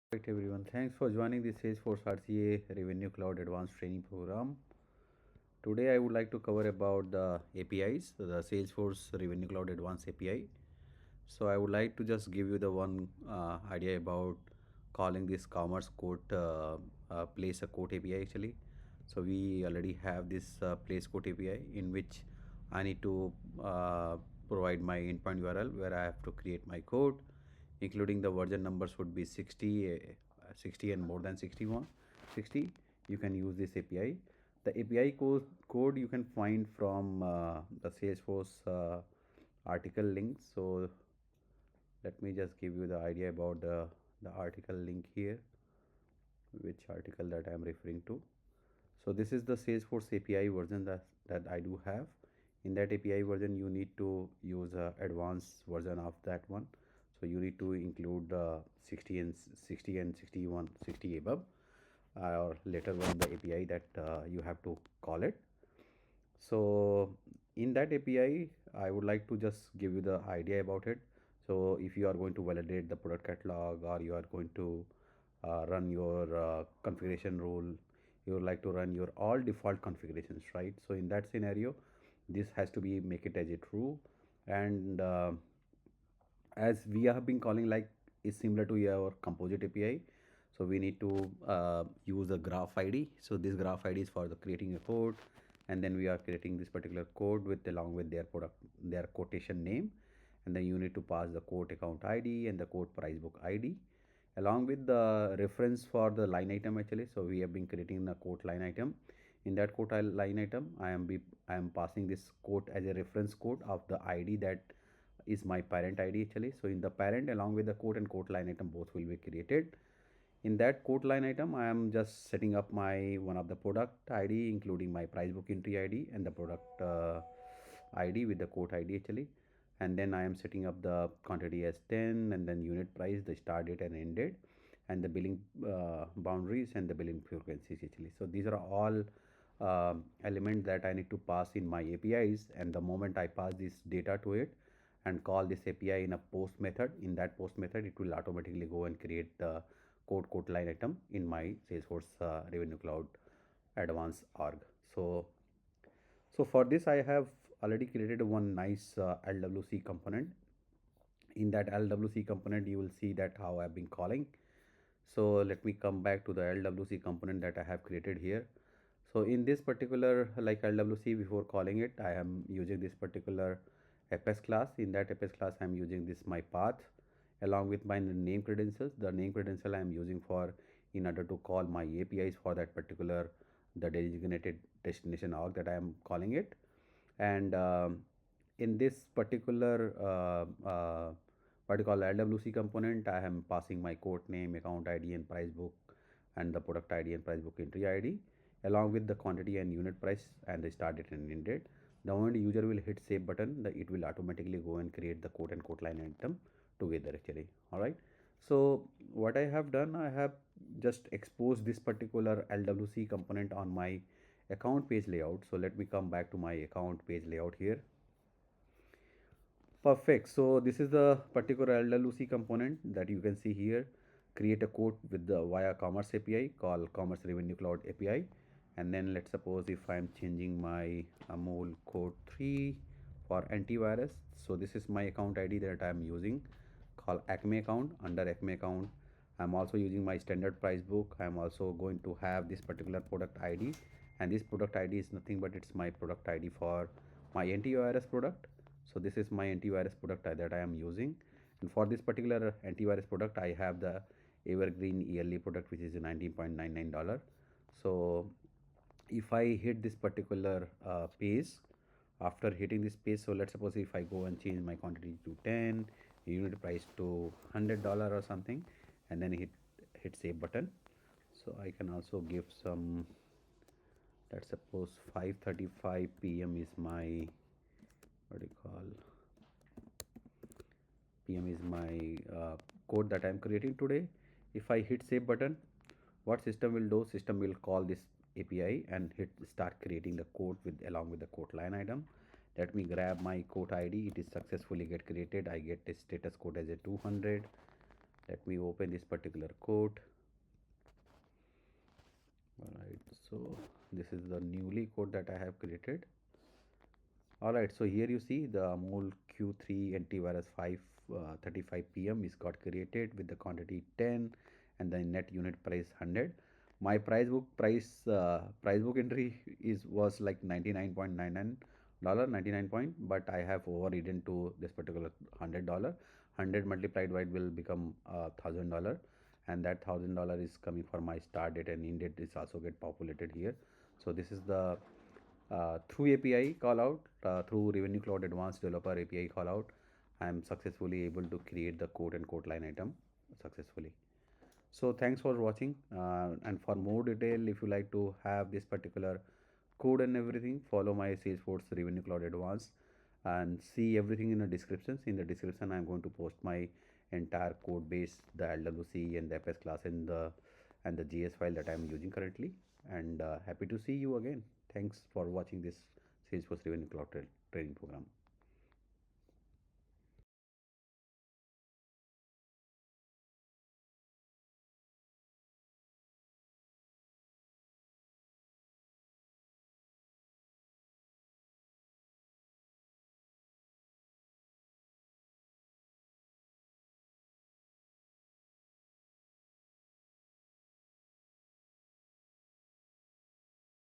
Perfect everyone. Thanks for joining the Salesforce RCA Revenue Cloud Advanced Training Program. Today I would like to cover about the APIs, the Salesforce Revenue Cloud Advanced API. So I would like to just give you the one idea about calling this commerce quote place a quote API actually. So we already have this place quote API in which I need to provide my endpoint URL where I have to create my code, including the version numbers would be 60, 60 and more than 61, 60. You can use this API. The API code you can find from the Salesforce article link. So let me just give you the idea about the article link here, which article that I am referring to. So this is the Salesforce API version that I do have. In that API version, you need to use a advanced version of that one. So you need to include 60 and 60 and 61, 60 above, or later on the API that you have to call it. So in that API, I would like to just give you the idea about it. So if you are going to validate the product catalog, or you are going to run your configuration rule, you would like to run your all default configurations, right? So in that scenario, this has to be make it as a true. And as we have been calling, like, is similar to your composite API. So we need to use a graph ID. So this graph ID is for the creating a code, and then we are creating this particular code with along with their product, their quotation name, and then you need to pass the quote account ID and the quote price book ID along with the reference for the line item actually. So we have been creating the quote line item. In that quote line item, I am passing this quote as a reference code of the ID that is my parent ID actually. So in the parent, along with the quote and quote line item, both will be created. In that quote line item, I am just setting up my one of the product ID, including my price book entry ID and the product ID with the quote ID actually. And then I am setting up the quantity as 10, and then unit price, the start date and end date, and the billing boundaries and the billing frequencies actually. So these are all elements that I need to pass in my APIs, and the moment I pass this data to it and call this API in a post method, in that post method it will automatically go and create the quote line item in my Salesforce Revenue Cloud Advanced org. So for this I have already created one nice LWC component. In that LWC component, you will see that how I've been calling. So let me come back to the LWC component that I have created here. So in this particular like LWC, before calling it, I am using this particular Apex class. In that Apex class, I am using this my path along with my name credentials. The name credential I am using for in order to call my APIs for that particular the designated destination org that I am calling it. And in this particular what you call LWC component, I am passing my quote name, account ID and price book, and the product ID and price book entry ID along with the quantity and unit price and the start date and end date. The moment user will hit save button, it will automatically go and create the quote and quote line item together actually. All right. So what I have done, I have just exposed this particular LWC component on my account page layout. So let me come back to my account page layout here. Perfect. So this is the particular LWC component that you can see here. Create a quote with the via Commerce API called Commerce Revenue Cloud API. And then let's suppose if I'm changing my Amol code 3 for antivirus. So this is my account ID that I'm using called Acme account. Under Acme account, I'm also using my standard price book. I'm also going to have this particular product ID, and this product ID is nothing but it's my product ID for my antivirus product. So this is my antivirus product that I am using, and for this particular antivirus product I have the evergreen yearly product which is $19.99. So if I hit this particular page, after hitting this page, so let's suppose if I go and change my quantity to 10, unit price to $100 or something, and then hit save button. So I can also give some, let's suppose 5:35 p.m. is my what do you call PM is my code that I'm creating today. If I hit save button, what system will do? System will call this API and hit start creating the code with along with the code line item. Let me grab my code ID. It is successfully get created. I get a status code as a 200, Let me open this particular code. Alright, so this is the newly code that I have created. Alright, so here you see the Amul Q3 antivirus 5:35 p.m. is got created with the quantity 10 and the net unit price 100. My price book entry was like $99.99 99 point, but I have overridden to this particular $100. 100 multiplied by it will become $1,000, and that $1,000 is coming for my start date and end date is also get populated here. So this is the through API call out, through Revenue Cloud Advanced Developer API call out, I am successfully able to create the quote and quote line item successfully. So thanks for watching, and for more detail, if you like to have this particular code and everything, follow my Salesforce Revenue Cloud Advanced and see everything in the descriptions. In the description, I'm going to post my entire code base, the LWC and the Apex class and the GS file that I'm using currently. And happy to see you again. Thanks for watching this Salesforce Revenue Cloud training program.